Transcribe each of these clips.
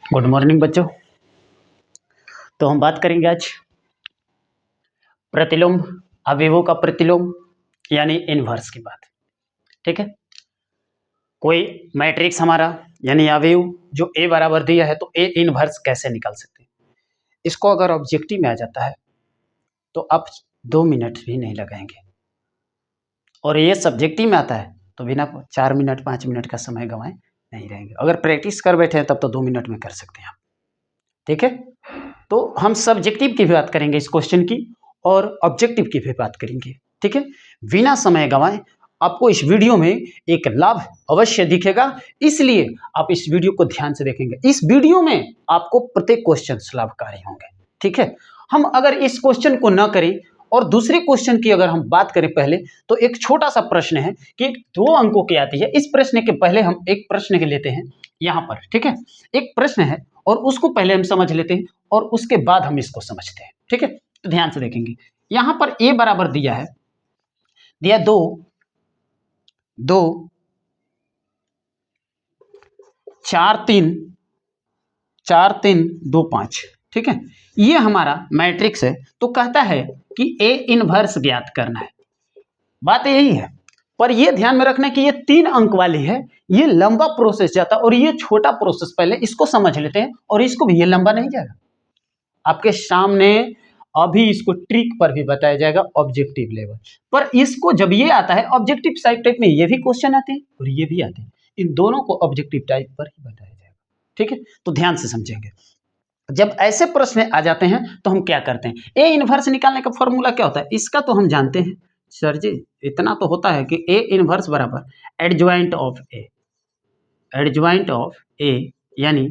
Good morning बच्चों। तो हम बात करेंगे आज प्रतिलोम अवयवों का प्रतिलोम यानी इनवर्स की बात। ठीक है, कोई मैट्रिक्स हमारा यानी अवयव जो ए बराबर दिया है तो ए इनवर्स कैसे निकाल सकते हैं। इसको अगर ऑब्जेक्टिव में आ जाता है तो आप 2 मिनट भी नहीं लगाएंगे, और ये सब्जेक्टिव में आता है तो बिना 4 मिनट 5 मिनट का समय गंवाए नहीं रहेंगे। अगर प्रैक्टिस कर बैठे हैं तब तो 2 मिनट में कर सकते हैं आप। ठीक है, तो हम सब्जेक्टिव की भी बात करेंगे इस क्वेश्चन की और ऑब्जेक्टिव की भी बात करेंगे। ठीक है, बिना समय गंवाए आपको इस वीडियो में एक लाभ अवश्य दिखेगा, इसलिए आप इस वीडियो को ध्यान से देखेंगे। इस वीडियो में आपको प्रत्येक क्वेश्चन लाभकारी होंगे। ठीक है, हम अगर इस क्वेश्चन को न करें और दूसरे क्वेश्चन की अगर हम बात करें पहले, तो एक छोटा सा प्रश्न है कि 2 अंकों की आती है। इस प्रश्न के पहले हम एक प्रश्न के लेते हैं यहाँ पर। ठीक है, एक प्रश्न है और उसको पहले हम समझ लेते हैं और उसके बाद हम इसको समझते हैं। ठीक है, तो ध्यान से देखेंगे। यहां पर ए बराबर दिया है, दिया 2 4 3 2 5। ठीक है, ये हमारा मैट्रिक्स है। तो कहता है कि ए इनवर्स ज्ञात करना है। बात यही है, पर ये ध्यान में रखना कि ये 3 अंक वाली है, ये लंबा प्रोसेस जाता है और ये छोटा प्रोसेस। पहले इसको समझ लेते हैं और इसको भी, ये लंबा नहीं जाएगा आपके सामने। अभी इसको ट्रिक पर भी बताया जाएगा ऑब्जेक्टिव लेवल पर। इसको जब ये आता है ऑब्जेक्टिव साइड टाइप में, ये भी क्वेश्चन आते हैं और ये भी आते हैं, इन दोनों को ऑब्जेक्टिव टाइप पर ही बताया जाएगा। ठीक है, तो ध्यान से समझेंगे। जब ऐसे प्रश्न आ जाते हैं तो हम क्या करते हैं, ए इनवर्स निकालने का फॉर्मूला क्या होता है इसका तो हम जानते हैं सर जी। इतना तो होता है कि ए इनवर्स बराबर adjoint of A, adjoint of A यानी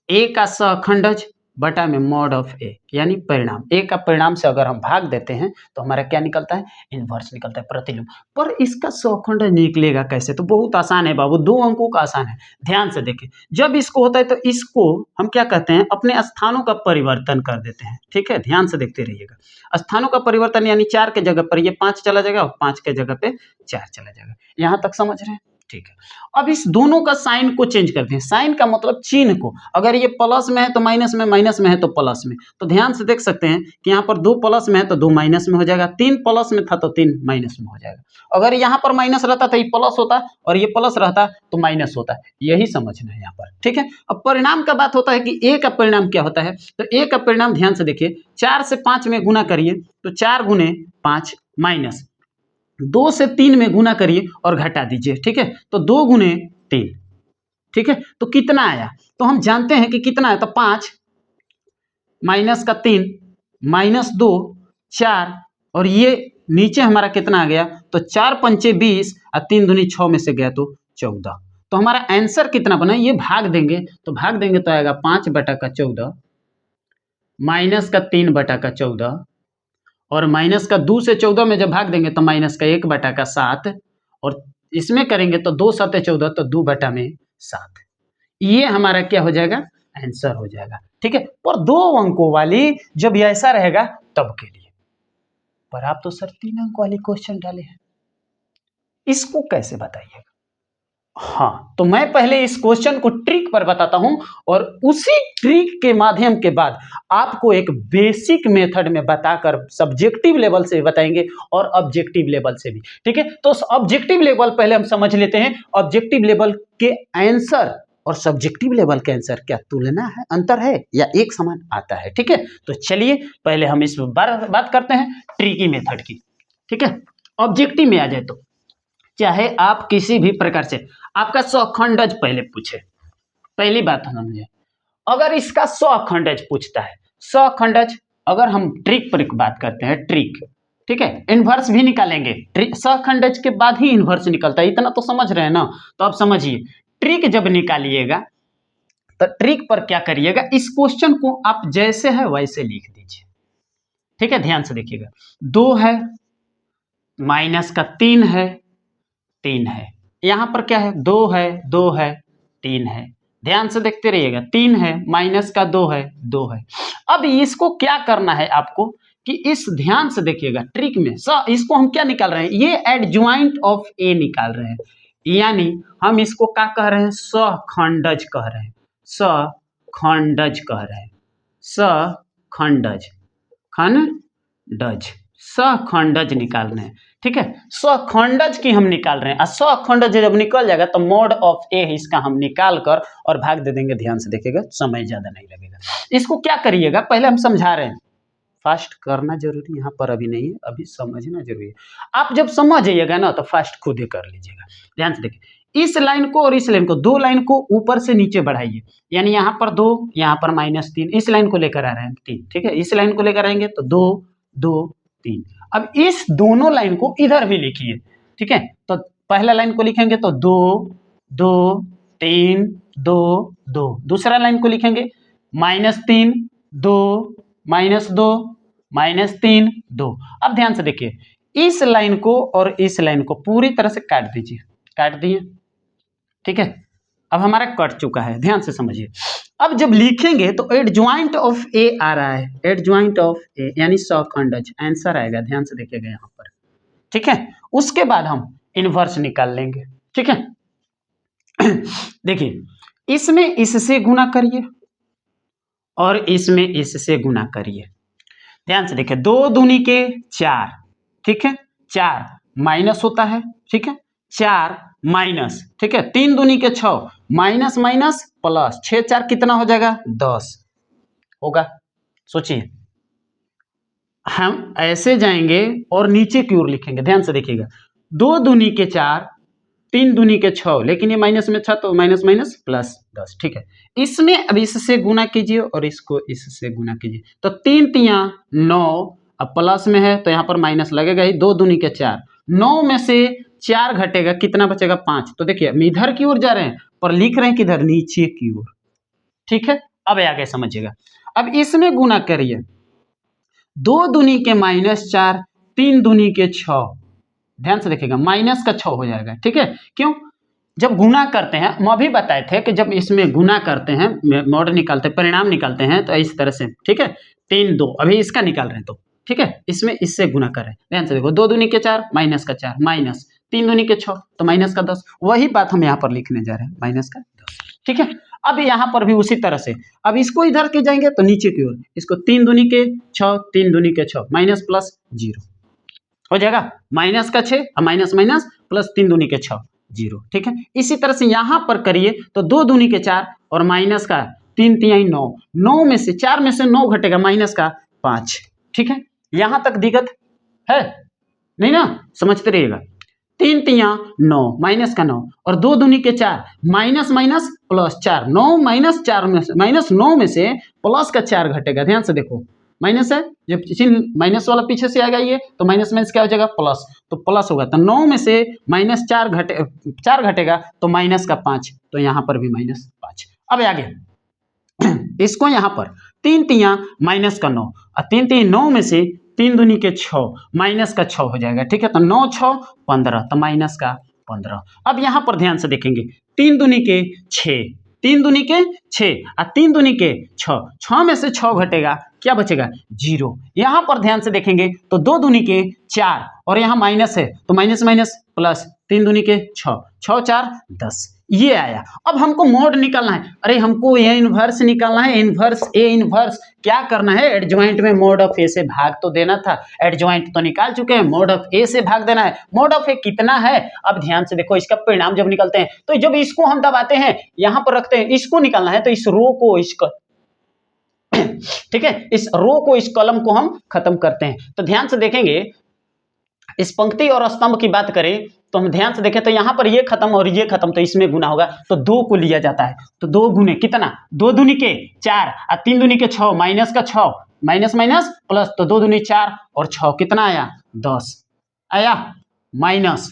ए का सहखंडज बटा में मॉड ऑफ ए, यानी परिणाम। ए का परिणाम से अगर हम भाग देते हैं तो हमारा क्या निकलता है, इनवर्स निकलता है, प्रतिलोम। पर इसका सहखंडज निकलेगा कैसे, तो बहुत आसान है बाबू, 2 अंकों का आसान है। ध्यान से देखिए, जब इसको होता है तो इसको हम क्या कहते हैं, अपने स्थानों का परिवर्तन कर देते हैं। ठीक है, ध्यान से देखते रहिएगा। स्थानों का परिवर्तन यानी 4 के जगह पर ये 5 चला जाएगा और 5 के जगह पे 4 चला जाएगा। यहां तक समझ रहे हैं। ठीक है, अब इस दोनों का साइन को चेंज करते हैं। साइन का मतलब चिन्ह को, अगर ये प्लस में है तो माइनस में, माइनस में है तो प्लस में। तो ध्यान से देख सकते हैं कि यहाँ पर 2 प्लस में है तो 2 माइनस में हो जाएगा, 3 प्लस में था तो 3 माइनस में हो जाएगा। अगर यहाँ पर माइनस रहता तो ये प्लस होता और ये प्लस रहता तो माइनस होता। यही समझना है यहाँ पर। ठीक है, अब परिणाम का बात होता है कि ए का परिणाम क्या होता है, तो ए का परिणाम ध्यान से देखिए, 4 से 5 में गुना करिए तो 4 गुने 5 माइनस 2 से 3 में गुना करिए और घटा दीजिए। ठीक है, तो 2 गुने 3। ठीक है, तो कितना आया, तो हम जानते हैं कि कितना है, तो 5 माइनस का 3 माइनस 2 4, और ये नीचे हमारा कितना आ गया, तो 4 पंचे 20 और 3 दूनी 6 में से गया तो 14। तो हमारा आंसर कितना बना, ये भाग देंगे तो आएगा 5 बटा का 14 माइनस का 3 बटा का 14, और माइनस का 2 से 14 में जब भाग देंगे तो माइनस का 1 बटा का 7, और इसमें करेंगे तो 2 7 14 तो 2 बटा में 7। ये हमारा क्या हो जाएगा, आंसर हो जाएगा। ठीक है, पर 2 अंकों वाली जब ये ऐसा रहेगा तब के लिए। पर आप तो सर 3 अंक वाली क्वेश्चन डाले हैं, इसको कैसे बताइएगा। हाँ, तो मैं पहले इस क्वेश्चन को ट्रिक पर बताता हूं और उसी ट्रिक के माध्यम के बाद आपको एक बेसिक मेथड में बताकर सब्जेक्टिव लेवल से बताएंगे और ऑब्जेक्टिव लेवल से भी। ठीक है, तो ऑब्जेक्टिव लेवल पहले हम समझ लेते हैं। ऑब्जेक्टिव लेवल के आंसर और सब्जेक्टिव लेवल के आंसर क्या तुलना है, अंतर है या एक समान आता है। ठीक है, तो चलिए पहले हम इस बात करते हैं ट्रिकी मेथड की। ठीक है, ऑब्जेक्टिव में आ जाए तो चाहे आप किसी भी प्रकार से, आपका सहखंडज पहले पूछे, पहली बात समझे, अगर इसका सहखंडज पूछता है, सहखंडज अगर हम ट्रिक पर बात करते हैं, ट्रिक। ठीक है, इनवर्स भी निकालेंगे, सहखंडज के बाद ही इनवर्स निकलता है, इतना तो समझ रहे हैं ना। तो आप समझिए, ट्रिक जब निकालिएगा तो ट्रिक पर क्या करिएगा, इस क्वेश्चन को आप जैसे है वैसे लिख दीजिए। ठीक है, ध्यान से देखिएगा, 2 है माइनस का 3 है, 3 है, यहां पर क्या है, 2 है 2 है 3 है। ध्यान से देखते रहिएगा, 3 है माइनस का 2 है 2 है। अब इसको क्या करना है आपको कि इस, ध्यान से देखिएगा ट्रिक में, इसको हम क्या निकाल रहे हैं, ये एडजॉइंट ऑफ ए निकाल रहे हैं, यानी हम इसको क्या कह रहे हैं, सहखंडज कह रहे हैं, खंडज कह रहे हैं, सखंडज, खंडज, सखंडज निकाल रहे हैं। ठीक है, सखंडज की हम निकाल रहे हैं, और सखंडज जब निकल जाएगा तो मोड ऑफ ए इसका हम निकाल कर और भाग दे देंगे। ध्यान से देखिएगा, समय ज्यादा नहीं लगेगा। इसको क्या करिएगा, पहले हम समझा रहे हैं, फास्ट करना जरूरी यहाँ पर अभी नहीं है, अभी समझना जरूरी है। आप जब समझ जाइएगा ना तो फास्ट खुद ही कर लीजिएगा। ध्यान से देखिए, इस लाइन को और इस लाइन को, दो लाइन को ऊपर से नीचे बढ़ाइए, यानी यहाँ पर 2, यहाँ पर -3, इस लाइन को लेकर आ रहे हैं 3। ठीक है, इस लाइन को लेकर आएंगे तो 2 2 3। अब इस दोनों लाइन को इधर भी लिखिए। ठीक है, तो पहला लाइन को लिखेंगे तो 2 2 3 2 2, दूसरा लाइन को लिखेंगे -3 2 -2 -3 2। अब ध्यान से देखिए, इस लाइन को और इस लाइन को पूरी तरह से काट दीजिए, काट दिए। ठीक है, अब हमारा कट चुका है, ध्यान से समझिए। अब जब लिखेंगे तो एडजॉइंट ऑफ ए आ रहा है, एडजॉइंट ऑफ ए यानी सखंडज आंसर आएगा। ध्यान से देखिएगा यहाँ पर। ठीक है, उसके बाद हम इनवर्स निकाल लेंगे। ठीक है, देखिए, इसमें इससे गुना करिए और इसमें इससे गुना करिए। ध्यान से देखिए, 2 दूनी के 4। ठीक है, 4 माइनस होता है। ठीक है, 4 माइनस, ठीक है, 3 दूनी के 6, माइनस माइनस प्लस, 6 4 कितना हो जाएगा, 10 होगा। सोचिए, हम ऐसे जाएंगे और नीचे की ओर लिखेंगे। ध्यान से देखिएगा, 2 दूनी के 4, 3 दूनी के 6, लेकिन ये माइनस में 6 तो माइनस माइनस प्लस 10। ठीक है, इसमें अब इससे गुना कीजिए और इसको इससे गुना कीजिए, तो 3 तिया 9, अब प्लस में है तो यहाँ पर माइनस लगेगा ही। 2 दूनी के 4, 9 में से 4 घटेगा, कितना बचेगा, 5। तो देखिए, हम इधर की ओर जा रहे हैं पर लिख रहे हैं किधर, नीचे की ओर। ठीक है, अब आगे समझिएगा। अब इसमें गुना करिए, 2 दूनी के -4, 3 दूनी के 6। ध्यान से देखिएगा, माइनस का 6 हो जाएगा। ठीक है, क्यों, जब गुना करते हैं, हम अभी बताए थे कि जब इसमें गुना करते हैं, मॉड निकालते हैं, परिणाम निकालते हैं, तो इस तरह से। ठीक है, 3 2, अभी इसका निकाल रहे हैं तो ठीक है, इसमें इससे गुना कर रहे हैं। ध्यान से देखो, 2 दूनी के 4, माइनस का 4, माइनस 3 दूनी के 6, तो माइनस का 10। वही बात हम यहाँ पर लिखने जा रहे हैं, माइनस का 10। ठीक है, अब यहाँ पर भी उसी तरह से, अब इसको इधर के जाएंगे तो नीचे की ओर, इसको 3 दूनी के 6, 3 दूनी के 6, माइनस प्लस 0 हो जाएगा, माइनस का 6 और माइनस माइनस प्लस 3 दूनी के 6 0। ठीक है, इसी तरह से यहाँ पर करिए तो 2 दूनी के 4 और माइनस का 3 तिहाई 9, 9 में से 4 में से 9 घटेगा, माइनस का 5। ठीक है, यहाँ तक दिक्कत है नहीं ना, समझते रहिएगा। 3 तिया 9, माइनस का 9 और 2 दूनी के 4, माइनस माइनस प्लस 4, 9 माइनस 4 में से, माइनस 9 में से प्लस का 4 घटेगा। ध्यान से देखो, माइनस है, जब चिन्ह माइनस वाला पीछे से आएगा ये, तो माइनस माइनस क्या हो जाएगा, प्लस, तो प्लस होगा, तो 9 में से माइनस 4 घटेगा तो माइनस का 5, तो यहाँ पर भी माइनस 5। अब आगे इसको यहाँ पर 3 तिया माइनस का 9 और 3 3 9 में से 3 दूनी के 6, माइनस का 6 हो जाएगा। ठीक है, तो 9 6 15, तो माइनस का 15। अब यहाँ पर ध्यान से देखेंगे, 3 दूनी के 6, 3 दूनी के 6 और 3 दूनी के 6, 6 में से 6 घटेगा, क्या बचेगा, 0। यहाँ पर ध्यान से देखेंगे तो 2 दूनी के 4 और यहाँ माइनस है तो माइनस माइनस प्लस, 3 दूनी के 6, 6 4 10, ये आया। अब हमको मोड निकालना है, अरे हमको ये इनवर्स निकालना है, इनवर्स ए इनवर्स। क्या करना है, एडजॉइंट में मोड ऑफ ए से भाग तो देना था, एडजॉइंट तो निकाल चुके हैं, मोड ऑफ ए से भाग देना है। मोड ऑफ ए कितना है, अब ध्यान से देखो, इसका परिणाम जब निकलते हैं तो जब इसको हम दबाते हैं, यहां पर रखते हैं, इसको निकालना है तो इस रो को इसका ठीक है, इस रो को, इस कॉलम को हम खत्म करते हैं। तो ध्यान से देखेंगे, इस पंक्ति और स्तंभ की बात करें तो हम ध्यान से देखें तो यहाँ पर ये खत्म और ये खत्म, तो इसमें गुना होगा, तो 2 को लिया जाता है, तो 2 गुने कितना, 2 दूनी के 4 और 3 दूनी के 6, माइनस का 6, माइनस माइनस प्लस, तो 2 दूनी 4 और 6 कितना आया, 10 आया, माइनस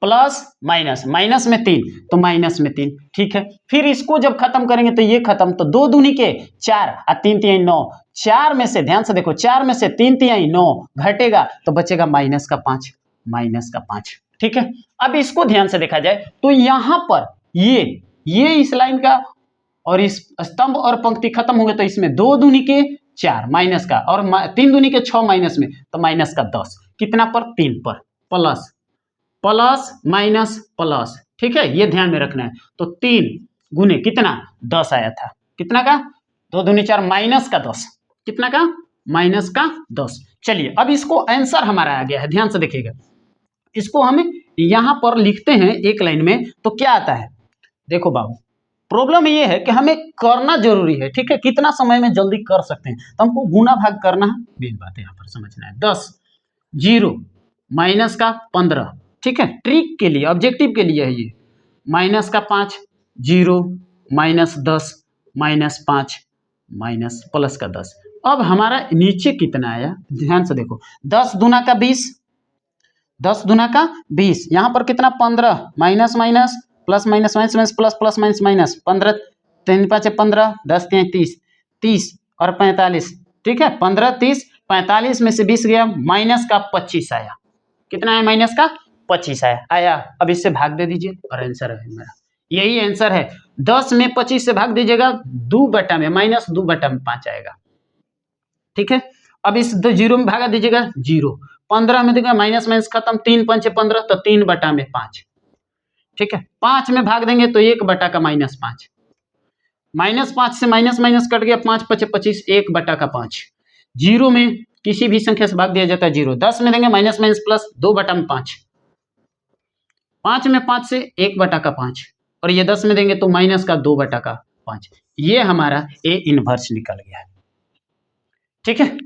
प्लस माइनस, माइनस में 3 तो माइनस में 3। ठीक है, फिर इसको जब खत्म करेंगे तो ये खत्म, तो 2 दूनी के 4 और 3 तिहाई 9, 4 में से, ध्यान से देखो, 4 में से 3 तिहाई 9 घटेगा तो बचेगा माइनस का 5, माइनस का 5। ठीक है, अब इसको ध्यान से देखा जाए तो यहाँ पर ये इस लाइन का और इस स्तंभ और पंक्ति खत्म हो गए, तो इसमें 2 दूनी के 4 माइनस का और 3 दूनी के 6 माइनस में, तो माइनस का 10, कितना पर, 3 पर, प्लस प्लस माइनस प्लस। ठीक है, ये ध्यान में रखना है, तो 3 गुने कितना, 10 आया था। कितना का, 2 दूनी 4 माइनस का 10, कितना का, माइनस का 10। चलिए अब इसको आंसर हमारा आ गया है, ध्यान से देखिएगा, इसको हम यहां पर लिखते हैं एक लाइन में, तो क्या आता है, देखो बाबू प्रॉब्लम ये है कि हमें करना जरूरी है, ठीक है, कितना समय में जल्दी कर सकते हैं, तो हमको गुना भाग करना है, मेन बात है यहाँ पर समझना है। 10 0 माइनस का 15, ठीक है, ट्रिक के लिए ऑब्जेक्टिव के लिए है ये, माइनस का 5 0 माइनस 10 माइनस 5 माइनस प्लस का 10। अब हमारा नीचे कितना आया, ध्यान से देखो, 10 दूना का 20, 10 दूना का 20, यहाँ पर कितना 15 minus minus plus minus minus minus plus plus minus minus 15 3 5 15 10 3 30 30 और 45, ठीक है, 15 30 45 में से 20 गया, माइनस का 25 आया, कितना है, माइनस का 25 आया। अब इससे भाग दे दीजिए और आंसर है मेरा, यही आंसर है। 10 में 25 से भाग दीजिएगा, 2 बटा में माइनस 2 बटा में 5 आएगा, ठीक है। अब इस 0 में भागा दीजिएगा 0, 15 में देखिएगा माइनस माइनस खत्म, 3 5 15, तो 3 बटा में 5, ठीक है। 5 में भाग देंगे तो 1 बटा का माइनस 5, माइनस 5 से माइनस माइनस कट गया, 5 5 25, 1 बटा का 5। 0 में किसी भी संख्या से भाग दिया जाता है 0, 10 में देंगे माइनस माइनस प्लस 2 बटा में 5, 5 में 5 से 1 बटा का 5, और ये 10 में देंगे तो माइनस का 2 बटा का 5। ये हमारा ए इनवर्स निकल गया है, ठीक है।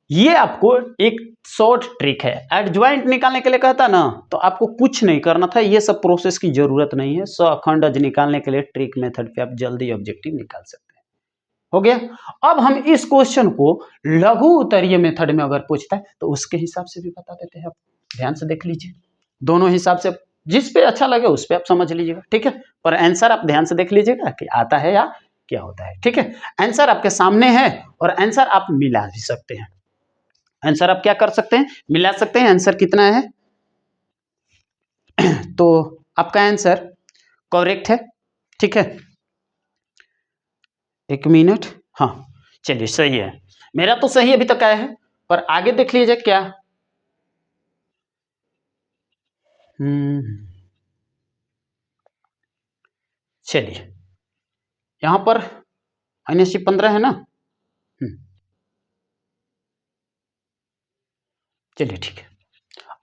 ये आपको एक शॉर्ट ट्रिक है, एडजॉइंट निकालने के लिए कहता ना, तो आपको कुछ नहीं करना था, ये सब प्रोसेस की जरूरत नहीं है, सखंडज निकालने के लिए ट्रिक मेथड पे आप जल्दी ऑब्जेक्टिव निकाल सकते हैं। हो गया। अब हम इस क्वेश्चन को लघु उत्तरीय मेथड में अगर पूछता है तो उसके हिसाब से भी बता देते हैं, आप ध्यान से देख लीजिए, दोनों हिसाब से जिस पे अच्छा लगे उस पे आप समझ लीजिएगा, ठीक है, पर आंसर आप ध्यान से देख लीजिएगा कि आता है या क्या होता है, ठीक है। आंसर आपके सामने है और आंसर आप मिला भी सकते हैं, आंसर आप क्या कर सकते हैं, मिला सकते हैं। आंसर कितना है तो आपका आंसर करेक्ट है, ठीक है, 1 मिनट, हाँ चलिए सही है, मेरा तो सही अभी तक आया है, पर आगे देख लीजिए क्या, चलिए यहां पर -15 है ना, चलिए ठीक है।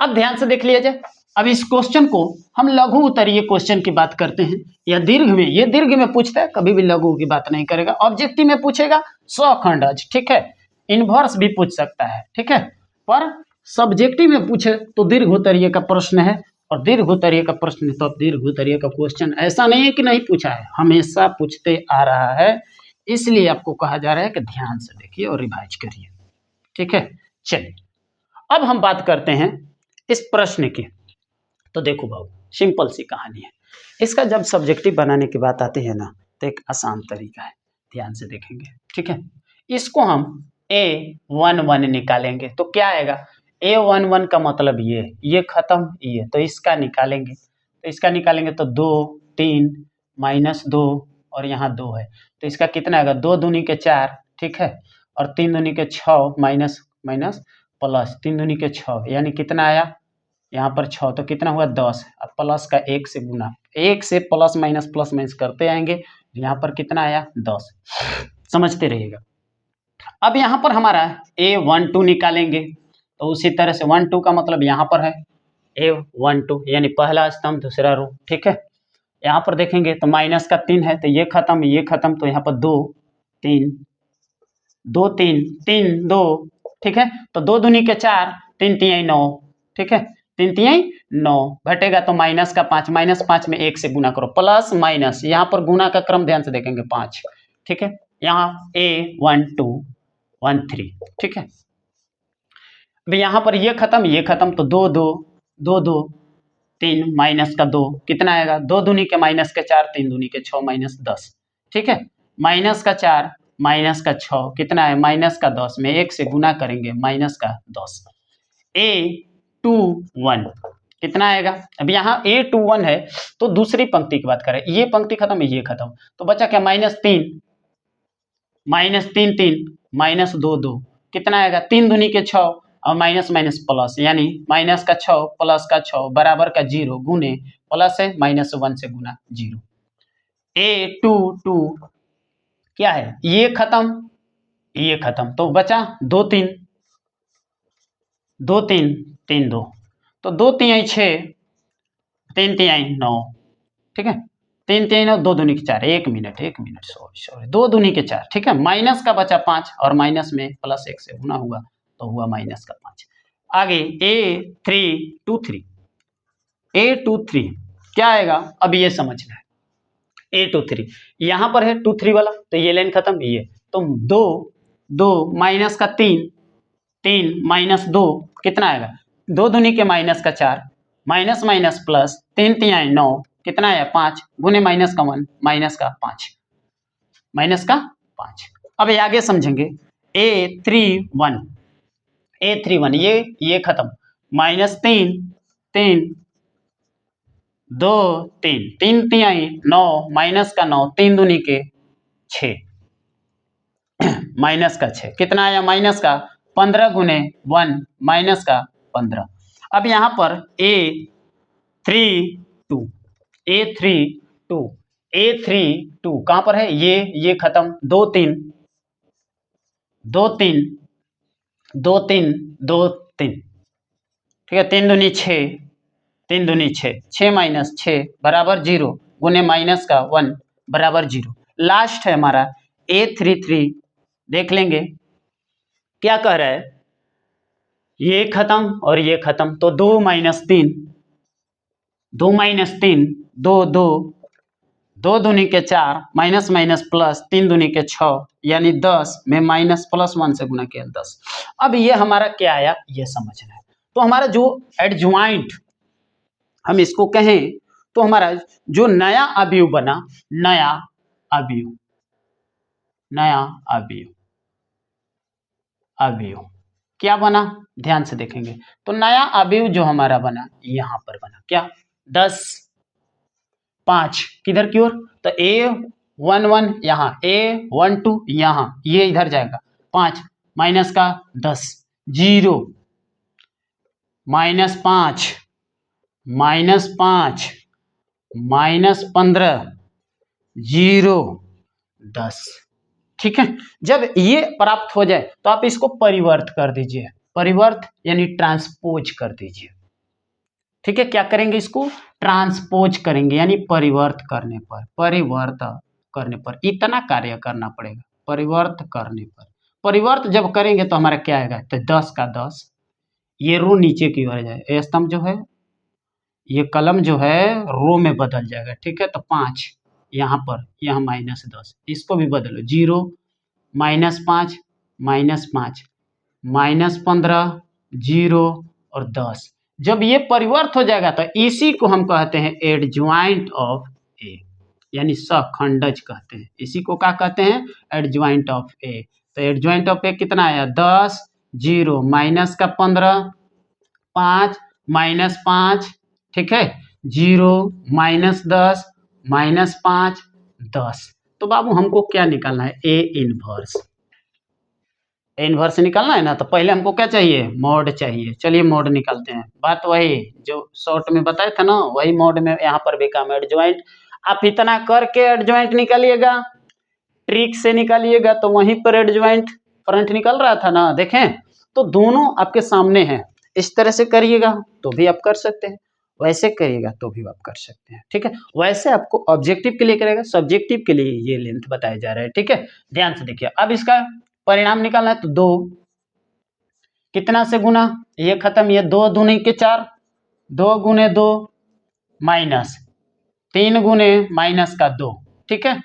अब ध्यान से देख लिया जाए, अब इस क्वेश्चन को हम लघु उत्तरीय क्वेश्चन की बात करते हैं, या दीर्घ में, ये दीर्घ में पूछता है, कभी भी लघु की बात नहीं करेगा, ऑब्जेक्टिव में पूछेगा सखंडज, ठीक है, इनवर्स भी पूछ सकता है, ठीक है, पर सब्जेक्टिव में पूछे तो दीर्घ उत्तरीय का प्रश्न है, और दीर्घ उत्तरीय का प्रश्न तो दीर्घ उत्तरीय का क्वेश्चन ऐसा नहीं है कि नहीं पूछा है, हमेशा पूछते आ रहा है, इसलिए आपको कहा जा रहा है कि ध्यान से देखिए और रिवाइज करिए, ठीक है। चलिए अब हम बात करते हैं इस प्रश्न की, तो देखो बाबू सिंपल सी कहानी है, इसका जब सब्जेक्टिव बनाने की बात आती है ना, तो एक आसान तरीका है, ध्यान से देखेंगे, ठीक है, इसको हम A11 निकालेंगे तो क्या आएगा, A11 का मतलब ये खत्म, ये तो इसका निकालेंगे, तो इसका निकालेंगे तो 2 3 -2 और यहाँ 2 है, तो इसका कितना आएगा, 2 दूनी के 4, ठीक है, और 3 दूनी के 6 माइनस माइनस प्लस 3 दूनी के 6, यानी कितना आया यहाँ पर 6, तो कितना हुआ 10, अब प्लस का 1 से गुना, 1 से प्लस माइनस करते आएंगे, यहाँ पर कितना आया 10, समझते रहिएगा। अब यहाँ पर हमारा A12 निकालेंगे, तो उसी तरह से 1 2 का मतलब यहाँ पर है A12 यानी पहला स्तंभ दूसरा रो, ठीक है। यहाँ पर देखेंगे तो माइनस का 3 है, तो ये खत्म, तो यहाँ पर 2 3 2 3 3 2, ठीक है, तो 2 दूनी के 4 3 3 9, ठीक है, 3 3 9 घटेगा तो माइनस का 5, -5 में 1 से गुना करो, प्लस माइनस, यहाँ पर गुना का क्रम ध्यान से देखेंगे 5, ठीक है, यहाँ A12 1 3, ठीक है। अब यहाँ पर ये खत्म तो 2 2 2 2 3 माइनस का 2 कितना आएगा, 2 दूनी के माइनस के 4 3 दूनी के 6 -10, ठीक है, माइनस का 4 माइनस का 6 कितना है, माइनस का 10 में 1 से गुना करेंगे, माइनस का 10, A21 कितना आएगा, अब यहाँ A21 है तो दूसरी पंक्ति की बात करें, ये पंक्ति खत्म है, ये खत्म, तो बचा क्या -3 -3 -2 2 कितना आएगा, 3 दूनी के 6 और माइनस माइनस प्लस, यानी माइनस का 6 प्लस का 6 बराबर का 0 गुने प्लस है -1 से गुना 0, A22 क्या है, ये खत्म, तो बचा 2 3, 2 3 3 2, तो 2 3 6, 3 3 9, ठीक है, 3 3 9, 2 दूनी के 4, 1 मिनट, सॉरी 2 दूनी के 4, ठीक है, माइनस का बचा 5 और माइनस में प्लस 1 से गुना हुआ तो हुआ माइनस का 5। आगे A23 क्या आएगा, अब ये समझना है। A23 यहां पर है 2 3 वाला, तो ये लाइन खत्म, ये तो 2 2 माइनस का 3 3 माइनस 2 कितना आएगा, 2 दूनी के माइनस का 4, माइनस माइनस प्लस 3 3 9 कितना आया 5, गुने माइनस का 1 माइनस का 5, माइनस का 5। अब ये आगे समझेंगे। A31 ये खत्म, माइनस 3 3 2 3 3 3 9 माइनस का 9, 3 दूनी के 6 माइनस का 6 कितना आया, माइनस का 15 गुने 1 माइनस का 15। अब यहां पर A32 कहां पर है, ये खत्म, 2 3 2 3 2 3 2 3, ठीक है, 3 दूनी 6 3 दूनी 6 6 माइनस 6 बराबर 0 गुने माइनस का 1 बराबर 0। लास्ट है हमारा A33, देख लेंगे क्या कह रहा है, ये खत्म और ये खत्म, तो 2 माइनस 3 2 माइनस 3 2 2 2 दूनी के 4 माइनस माइनस प्लस 3 दूनी के 6 यानी 10 में माइनस प्लस 1 से गुना किया 10। अब ये हमारा क्या आया, ये समझना है। तो हमारा जो एडज्वाइंट हम इसको कहें तो हमारा जो नया अवयव बना, नया अवयव क्या बना, ध्यान से देखेंगे तो नया अवयव जो हमारा बना यहां पर बना क्या, 10 5 किधर की ओर, तो A11 यहाँ, A12 यहाँ, ये इधर जाएगा 5 माइनस का 10 0 माइनस 5 माइनस 5 माइनस 15 0 10, ठीक है। जब ये प्राप्त हो जाए तो आप इसको परिवर्त कर दीजिए, परिवर्त यानी ट्रांसपोज कर दीजिए, ठीक है। क्या करेंगे, इसको ट्रांसपोज करेंगे यानी परिवर्त करने पर इतना कार्य करना पड़ेगा, परिवर्त करने पर, परिवर्त जब करेंगे तो हमारा क्या आएगा, तो 10 का 10, ये रो नीचे की ओर जाए, स्तंभ जो है ये कलम जो है रो में बदल जाएगा, ठीक है। तो 5 यहाँ पर, यहाँ माइनस 10, इसको भी बदलो, 0 माइनस 5 माइनस 5 माइनस 15 0 और 10। जब ये परिवर्त हो जाएगा तो इसी को हम कहते हैं एडज्वाइंट ऑफ ए, यानी सखंडज कहते हैं, इसी को क्या कहते हैं, एडज्वाइंट ऑफ ए। तो एडज्वाइंट ऑफ ए कितना आया, 10 0 माइनस का 15 5 माइनस 5, ठीक है, 0 माइनस 10 माइनस 5 10। तो बाबू हमको क्या निकालना है, ए इनवर्स निकालना है ना, तो पहले हमको क्या चाहिए, मॉड चाहिए। चलिए मॉड निकालते हैं, बात वही जो शॉर्ट में बताया था ना, वही मॉड में यहाँ पर भी काम है, एडज्वाइंट। आप इतना करके एडज्वाइंट निकालिएगा, ट्रिक से निकालिएगा तो वहीं पर एडज्वाइंट फ्रंट निकल रहा था ना, देखें तो दोनों आपके सामने हैं। इस तरह से करिएगा तो भी आप कर सकते हैं, वैसे करिएगा तो भी आप कर सकते हैं, ठीक है। वैसे आपको ऑब्जेक्टिव के लिए करेगा, सब्जेक्टिव के लिए ये लेंथ बताया जा रहा है, ठीक है। ध्यान से देखिए, अब इसका परिणाम निकालना है तो 2 कितना से गुना, ये खत्म, ये 2 दूनी के 4, 2 गुने 2 माइनस 3 गुने माइनस का 2, ठीक है,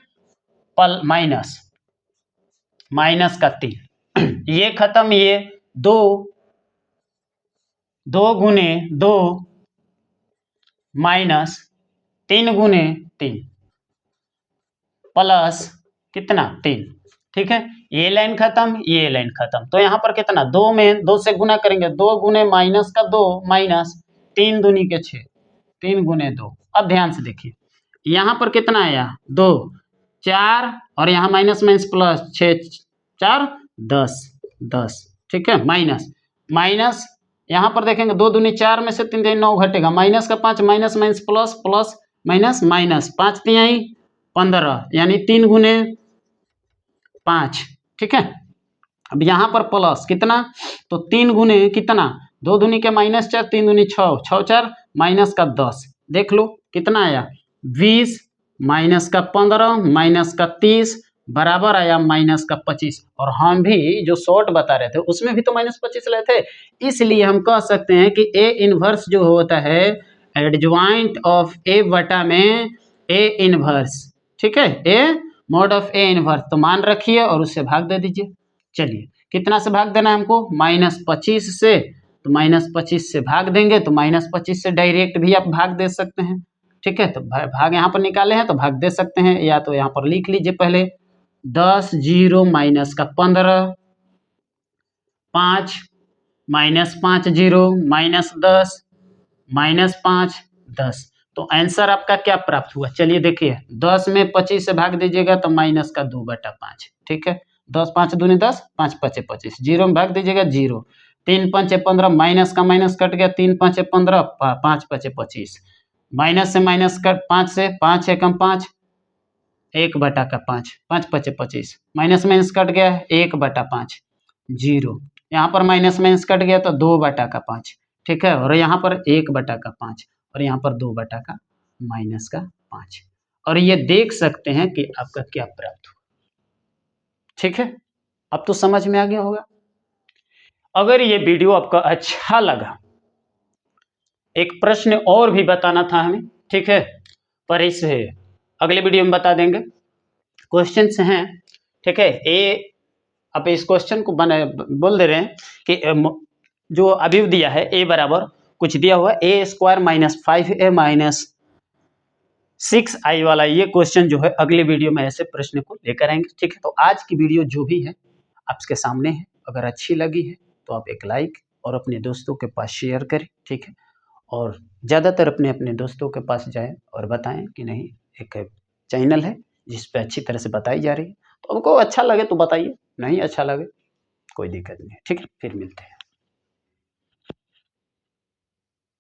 पल माइनस माइनस का 3 ये खत्म, ये 2 2 गुने 2 माइनस 3 गुने 3 प्लस कितना 3, ठीक है। ये लाइन खत्म, ये लाइन खत्म, तो यहाँ पर कितना, 2 में 2 से गुना करेंगे, 2 गुने माइनस का 2 माइनस 3 दूनी के 6 3 गुने 2। अब ध्यान से देखिए यहाँ पर कितना आया, 2 4 और यहाँ माइनस माइनस प्लस 6 4 10 10, ठीक है, माइनस माइनस यहाँ पर देखेंगे 2 दूनी 4 में से 3 3 9 घटेगा, माइनस का 5 minus minus plus plus minus minus 5 3 15 यानी 3 गुने 5, ठीक है। अब यहाँ पर प्लस कितना, तो 3 गुने कितना, 2 दूनी के -4, 3 दूनी 6, 6 4 माइनस का 10, देख लो कितना आया 20 माइनस का 15 माइनस का 30 बराबर आया माइनस का 25। और हम भी जो शॉर्ट बता रहे थे उसमें भी तो -25 ले थे, इसलिए हम कह सकते हैं कि ए इनवर्स जो होता है एडजॉइंट ऑफ ए बटा में ए इनवर्स, ठीक है, A mod of A inverse, तो मान रखिए और उससे भाग दे दीजिए। चलिए कितना से भाग देना है हमको, -25 से, तो -25 से भाग देंगे तो -25 से डायरेक्ट भी आप भाग दे सकते हैं, ठीक है। तो भाग यहाँ पर निकाले हैं तो भाग दे सकते हैं, या तो यहाँ पर लिख लीजिए पहले 10 0 माइनस का 15 5 -5 0 -10 -5 10, तो आंसर आपका क्या प्राप्त हुआ, चलिए देखिए 10 में 25 से भाग दीजिएगा तो माइनस का 2/5, ठीक है। 10 5 दूनी 10, 5 5 25, 0 में भाग दीजिएगा 0, 3 5 15, माइनस का माइनस कट गया, 3 5 15, 5 5 25, माइनस से माइनस कट 5 से, 5 एकम 5, 1/5, 5 5 25, माइनस माइनस कट गया 1/5, 0, यहाँ पर माइनस माइनस कट गया तो 2/5, ठीक है। और यहाँ पर 1/5 और यहाँ पर 2/-5, और ये देख सकते हैं कि आपका क्या प्राप्त हुआ, ठीक है। अब तो समझ में आ गया होगा। अगर ये वीडियो आपका अच्छा लगा, एक प्रश्न और भी बताना था हमें, ठीक है, पर इसे अगले वीडियो में बता देंगे। क्वेश्चंस हैं, ठीक है। ए अब इस क्वेश्चन को बोल दे रहे हैं कि जो अभी दिया है ए बराबर कुछ दिया हुआ a² - 5a - 6i वाला, ये क्वेश्चन जो है अगले वीडियो में ऐसे प्रश्न को लेकर आएंगे, ठीक है। तो आज की वीडियो जो भी है आपके सामने है, अगर अच्छी लगी है तो आप एक लाइक और अपने दोस्तों के पास शेयर करें, ठीक है। और ज़्यादातर अपने अपने दोस्तों के पास जाएं और बताएं कि नहीं एक चैनल है जिस पे अच्छी तरह से बताई जा रही है, तो हमको अच्छा लगे तो बताइए, नहीं अच्छा लगे कोई दिक्कत नहीं है, ठीक है। फिर मिलते हैं।